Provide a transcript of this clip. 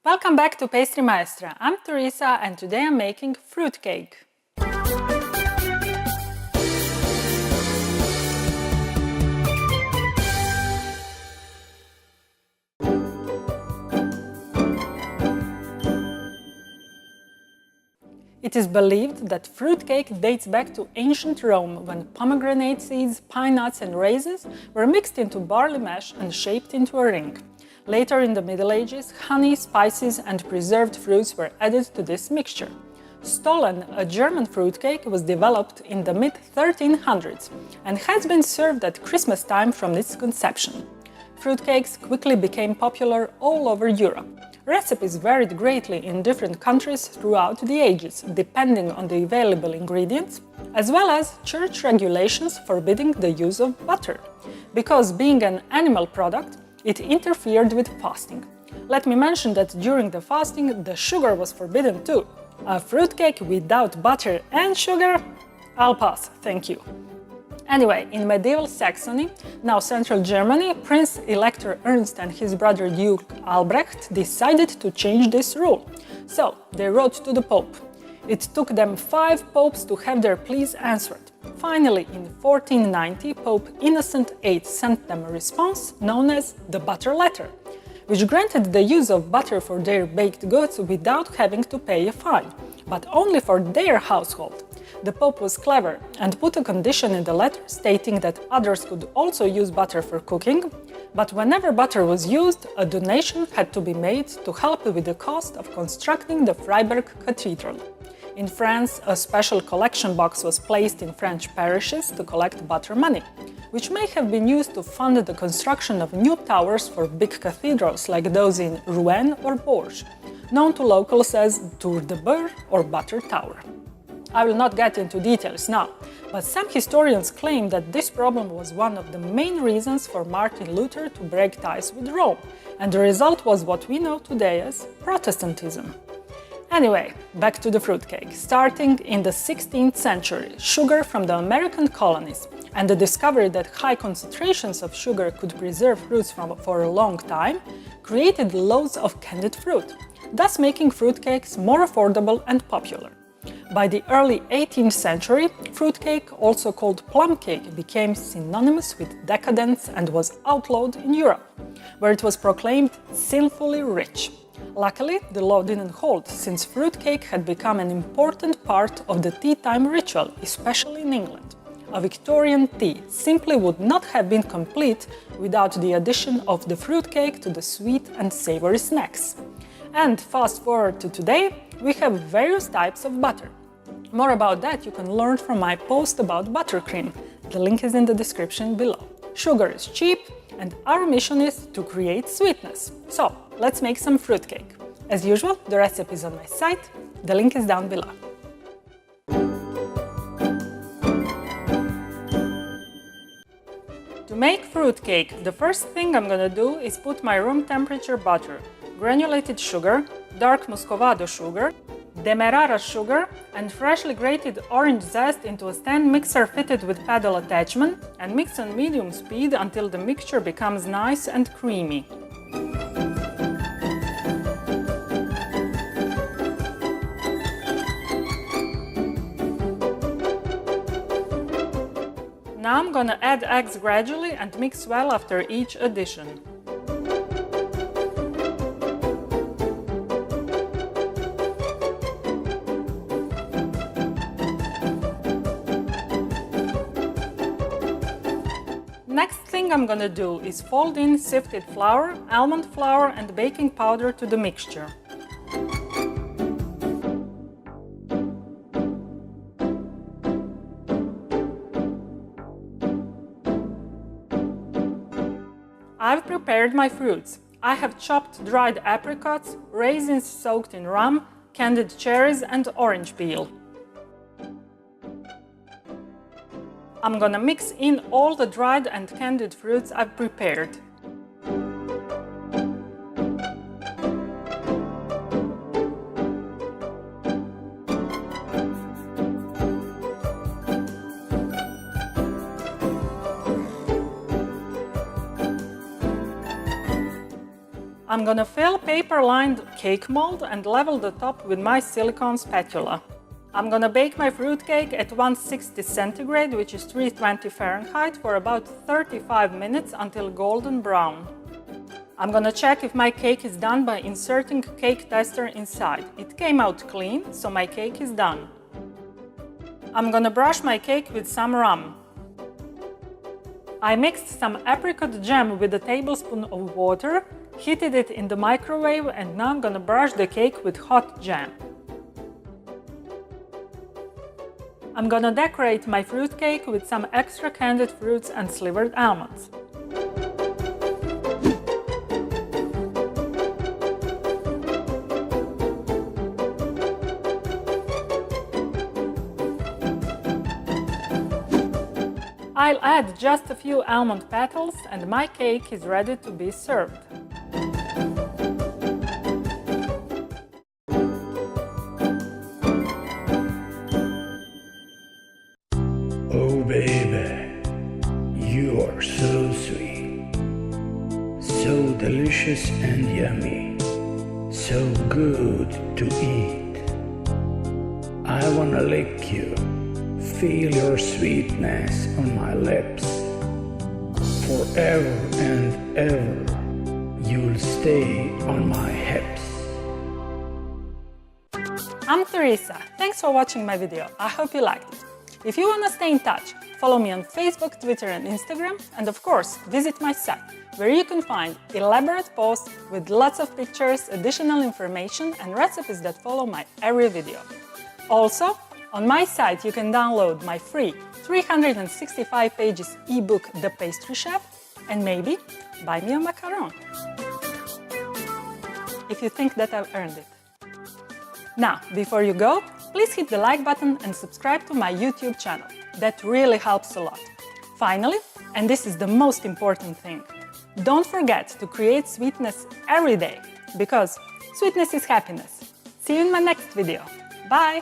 Welcome back to Pastry Maestra. I'm Teresa and today I'm making fruitcake. It is believed that fruitcake dates back to ancient Rome when pomegranate seeds, pine nuts and raisins were mixed into barley mash and shaped into a ring. Later in the Middle Ages, honey, spices and preserved fruits were added to this mixture. Stollen, a German fruitcake, was developed in the mid-1300s and has been served at Christmas time from its conception. Fruitcakes quickly became popular all over Europe. Recipes varied greatly in different countries throughout the ages, depending on the available ingredients, as well as church regulations forbidding the use of butter. Because being an animal product, it interfered with fasting. Let me mention that during the fasting, the sugar was forbidden too. A fruitcake without butter and sugar? I'll pass, thank you. Anyway, in medieval Saxony, now central Germany, Prince Elector Ernst and his brother Duke Albrecht decided to change this rule. So, they wrote to the Pope. It took them 5 popes to have their pleas answered. Finally, in 1490, Pope Innocent VIII sent them a response known as the Butter Letter, which granted the use of butter for their baked goods without having to pay a fine, but only for their household. The Pope was clever and put a condition in the letter stating that others could also use butter for cooking, but whenever butter was used, a donation had to be made to help with the cost of constructing the Freiberg Cathedral. In France, a special collection box was placed in French parishes to collect butter money, which may have been used to fund the construction of new towers for big cathedrals like those in Rouen or Bourges, known to locals as Tour de Beurre or Butter Tower. I will not get into details now, but some historians claim that this problem was one of the main reasons for Martin Luther to break ties with Rome, and the result was what we know today as Protestantism. Anyway, back to the fruitcake. Starting in the 16th century, sugar from the American colonies and the discovery that high concentrations of sugar could preserve fruits for a long time created loads of candied fruit, thus making fruitcakes more affordable and popular. By the early 18th century, fruitcake, also called plum cake, became synonymous with decadence and was outlawed in Europe, where it was proclaimed sinfully rich. Luckily, the law didn't hold, since fruitcake had become an important part of the tea time ritual, especially in England. A Victorian tea simply would not have been complete without the addition of the fruitcake to the sweet and savory snacks. And fast forward to today, we have various types of butter. More about that you can learn from my post about buttercream. The link is in the description below. Sugar is cheap, and our mission is to create sweetness. So, let's make some fruitcake. As usual, the recipe is on my site. The link is down below. To make fruitcake, the first thing I'm gonna do is put my room temperature butter, granulated sugar, dark muscovado sugar, demerara sugar and freshly grated orange zest into a stand mixer fitted with paddle attachment and mix on medium speed until the mixture becomes nice and creamy. Now I'm gonna add eggs gradually and mix well after each addition. Next thing I'm gonna do is fold in sifted flour, almond flour and baking powder to the mixture. I've prepared my fruits. I have chopped dried apricots, raisins soaked in rum, candied cherries and orange peel. I'm gonna mix in all the dried and candied fruits I've prepared. I'm gonna fill paper-lined cake mold and level the top with my silicone spatula. I'm gonna bake my fruitcake at 160 centigrade, which is 320 Fahrenheit, for about 35 minutes until golden brown. I'm gonna check if my cake is done by inserting cake tester inside. It came out clean, so my cake is done. I'm gonna brush my cake with some rum. I mixed some apricot jam with a tablespoon of water, heated it in the microwave, and now I'm gonna brush the cake with hot jam. I'm gonna decorate my fruitcake with some extra candied fruits and slivered almonds. I'll add just a few almond petals and my cake is ready to be served. Oh baby, you are so sweet, so delicious and yummy, so good to eat. I wanna lick you, feel your sweetness on my lips. Forever and ever, you'll stay on my hips. I'm Teresa. Thanks for watching my video. I hope you liked it. If you want to stay in touch, follow me on Facebook, Twitter and Instagram, and of course, visit my site, where you can find elaborate posts with lots of pictures, additional information and recipes that follow my every video. Also, on my site you can download my free 365 pages ebook The Pastry Chef and maybe buy me a macaron, if you think that I've earned it. Now, before you go, please hit the like button and subscribe to my YouTube channel. That really helps a lot. Finally, and this is the most important thing, don't forget to create sweetness every day, because sweetness is happiness. See you in my next video. Bye!